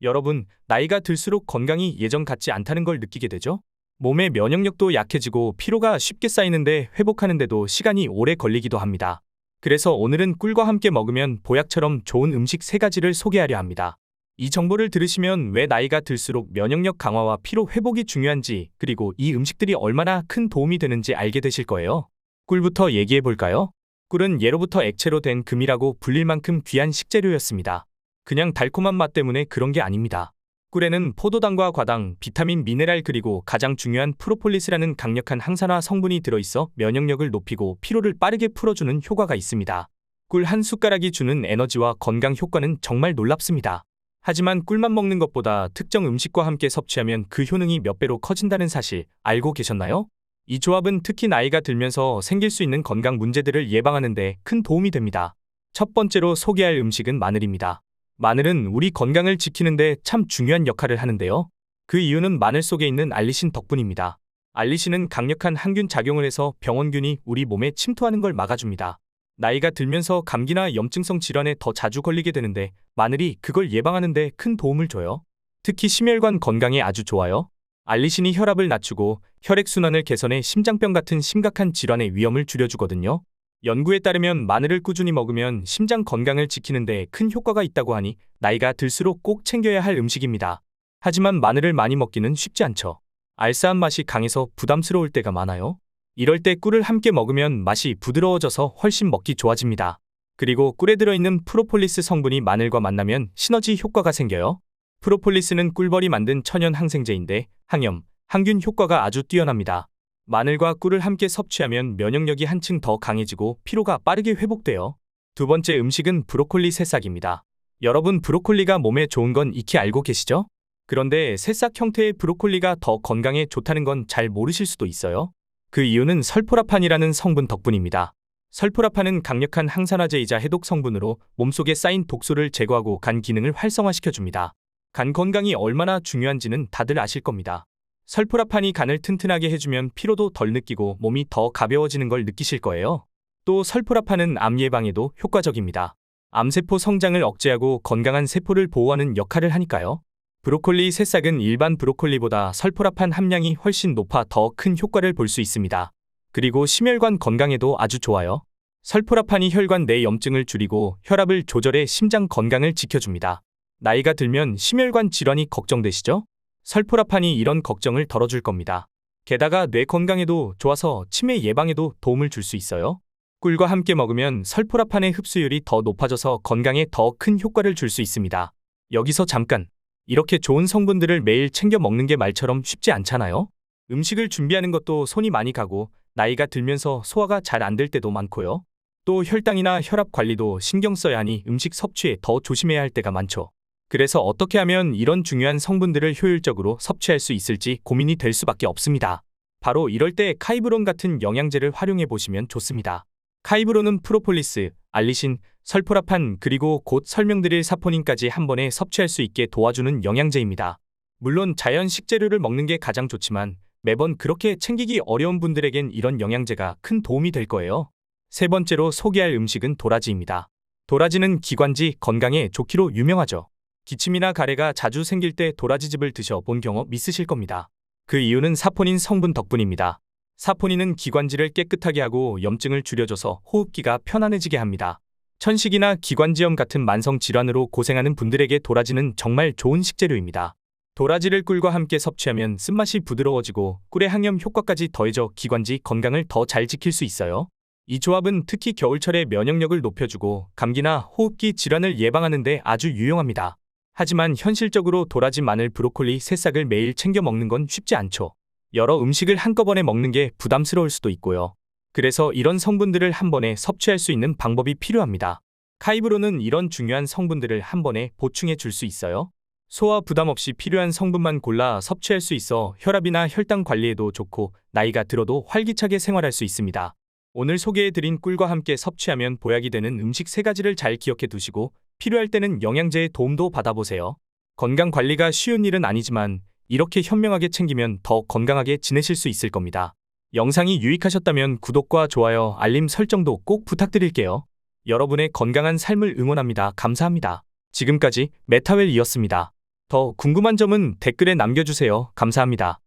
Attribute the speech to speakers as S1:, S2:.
S1: 여러분, 나이가 들수록 건강이 예전 같지 않다는 걸 느끼게 되죠? 몸의 면역력도 약해지고 피로가 쉽게 쌓이는데 회복하는데도 시간이 오래 걸리기도 합니다. 그래서 오늘은 꿀과 함께 먹으면 보약처럼 좋은 음식 3가지를 소개하려 합니다. 이 정보를 들으시면 왜 나이가 들수록 면역력 강화와 피로 회복이 중요한지, 그리고 이 음식들이 얼마나 큰 도움이 되는지 알게 되실 거예요. 꿀부터 얘기해 볼까요? 꿀은 예로부터 액체로 된 금이라고 불릴 만큼 귀한 식재료였습니다. 그냥 달콤한 맛 때문에 그런 게 아닙니다. 꿀에는 포도당과 과당, 비타민, 미네랄 그리고 가장 중요한 프로폴리스라는 강력한 항산화 성분이 들어있어 면역력을 높이고 피로를 빠르게 풀어주는 효과가 있습니다. 꿀 한 숟가락이 주는 에너지와 건강 효과는 정말 놀랍습니다. 하지만 꿀만 먹는 것보다 특정 음식과 함께 섭취하면 그 효능이 몇 배로 커진다는 사실 알고 계셨나요? 이 조합은 특히 나이가 들면서 생길 수 있는 건강 문제들을 예방하는 데 큰 도움이 됩니다. 첫 번째로 소개할 음식은 마늘입니다. 마늘은 우리 건강을 지키는데 참 중요한 역할을 하는데요. 그 이유는 마늘 속에 있는 알리신 덕분입니다. 알리신은 강력한 항균 작용을 해서 병원균이 우리 몸에 침투하는 걸 막아줍니다. 나이가 들면서 감기나 염증성 질환에 더 자주 걸리게 되는데 마늘이 그걸 예방하는 데 큰 도움을 줘요. 특히 심혈관 건강에 아주 좋아요. 알리신이 혈압을 낮추고 혈액순환을 개선해 심장병 같은 심각한 질환의 위험을 줄여주거든요. 연구에 따르면 마늘을 꾸준히 먹으면 심장 건강을 지키는 데 큰 효과가 있다고 하니 나이가 들수록 꼭 챙겨야 할 음식입니다. 하지만 마늘을 많이 먹기는 쉽지 않죠. 알싸한 맛이 강해서 부담스러울 때가 많아요. 이럴 때 꿀을 함께 먹으면 맛이 부드러워져서 훨씬 먹기 좋아집니다. 그리고 꿀에 들어있는 프로폴리스 성분이 마늘과 만나면 시너지 효과가 생겨요. 프로폴리스는 꿀벌이 만든 천연 항생제인데 항염, 항균 효과가 아주 뛰어납니다. 마늘과 꿀을 함께 섭취하면 면역력이 한층 더 강해지고 피로가 빠르게 회복돼요. 두 번째 음식은 브로콜리 새싹입니다. 여러분, 브로콜리가 몸에 좋은 건 익히 알고 계시죠? 그런데 새싹 형태의 브로콜리가 더 건강에 좋다는 건 잘 모르실 수도 있어요. 그 이유는 설포라판이라는 성분 덕분입니다. 설포라판은 강력한 항산화제이자 해독 성분으로 몸속에 쌓인 독소를 제거하고 간 기능을 활성화시켜줍니다. 간 건강이 얼마나 중요한지는 다들 아실 겁니다. 설포라판이 간을 튼튼하게 해주면 피로도 덜 느끼고 몸이 더 가벼워지는 걸 느끼실 거예요. 또 설포라판은 암 예방에도 효과적입니다. 암세포 성장을 억제하고 건강한 세포를 보호하는 역할을 하니까요. 브로콜리 새싹은 일반 브로콜리보다 설포라판 함량이 훨씬 높아 더 큰 효과를 볼 수 있습니다. 그리고 심혈관 건강에도 아주 좋아요. 설포라판이 혈관 내 염증을 줄이고 혈압을 조절해 심장 건강을 지켜줍니다. 나이가 들면 심혈관 질환이 걱정되시죠? 설포라판이 이런 걱정을 덜어줄 겁니다. 게다가 뇌 건강에도 좋아서 치매 예방에도 도움을 줄 수 있어요. 꿀과 함께 먹으면 설포라판의 흡수율이 더 높아져서 건강에 더 큰 효과를 줄 수 있습니다. 여기서 잠깐! 이렇게 좋은 성분들을 매일 챙겨 먹는 게 말처럼 쉽지 않잖아요? 음식을 준비하는 것도 손이 많이 가고 나이가 들면서 소화가 잘 안 될 때도 많고요. 또 혈당이나 혈압 관리도 신경 써야 하니 음식 섭취에 더 조심해야 할 때가 많죠. 그래서 어떻게 하면 이런 중요한 성분들을 효율적으로 섭취할 수 있을지 고민이 될 수밖에 없습니다. 바로 이럴 때 카이브론 같은 영양제를 활용해 보시면 좋습니다. 카이브론은 프로폴리스, 알리신, 설포라판 그리고 곧 설명드릴 사포닌까지 한 번에 섭취할 수 있게 도와주는 영양제입니다. 물론 자연 식재료를 먹는 게 가장 좋지만 매번 그렇게 챙기기 어려운 분들에겐 이런 영양제가 큰 도움이 될 거예요. 세 번째로 소개할 음식은 도라지입니다. 도라지는 기관지 건강에 좋기로 유명하죠. 기침이나 가래가 자주 생길 때 도라지즙을 드셔본 경험 있으실 겁니다. 그 이유는 사포닌 성분 덕분입니다. 사포닌은 기관지를 깨끗하게 하고 염증을 줄여줘서 호흡기가 편안해지게 합니다. 천식이나 기관지염 같은 만성 질환으로 고생하는 분들에게 도라지는 정말 좋은 식재료입니다. 도라지를 꿀과 함께 섭취하면 쓴맛이 부드러워지고 꿀의 항염 효과까지 더해져 기관지 건강을 더 잘 지킬 수 있어요. 이 조합은 특히 겨울철에 면역력을 높여주고 감기나 호흡기 질환을 예방하는 데 아주 유용합니다. 하지만 현실적으로 도라지, 마늘, 브로콜리, 새싹을 매일 챙겨 먹는 건 쉽지 않죠. 여러 음식을 한꺼번에 먹는 게 부담스러울 수도 있고요. 그래서 이런 성분들을 한 번에 섭취할 수 있는 방법이 필요합니다. 카이브론은 이런 중요한 성분들을 한 번에 보충해 줄 수 있어요. 소화 부담 없이 필요한 성분만 골라 섭취할 수 있어 혈압이나 혈당 관리에도 좋고 나이가 들어도 활기차게 생활할 수 있습니다. 오늘 소개해드린 꿀과 함께 섭취하면 보약이 되는 음식 3가지를 잘 기억해 두시고 필요할 때는 영양제의 도움도 받아보세요. 건강 관리가 쉬운 일은 아니지만 이렇게 현명하게 챙기면 더 건강하게 지내실 수 있을 겁니다. 영상이 유익하셨다면 구독과 좋아요, 알림 설정도 꼭 부탁드릴게요. 여러분의 건강한 삶을 응원합니다. 감사합니다. 지금까지 메타웰이었습니다. 더 궁금한 점은 댓글에 남겨주세요. 감사합니다.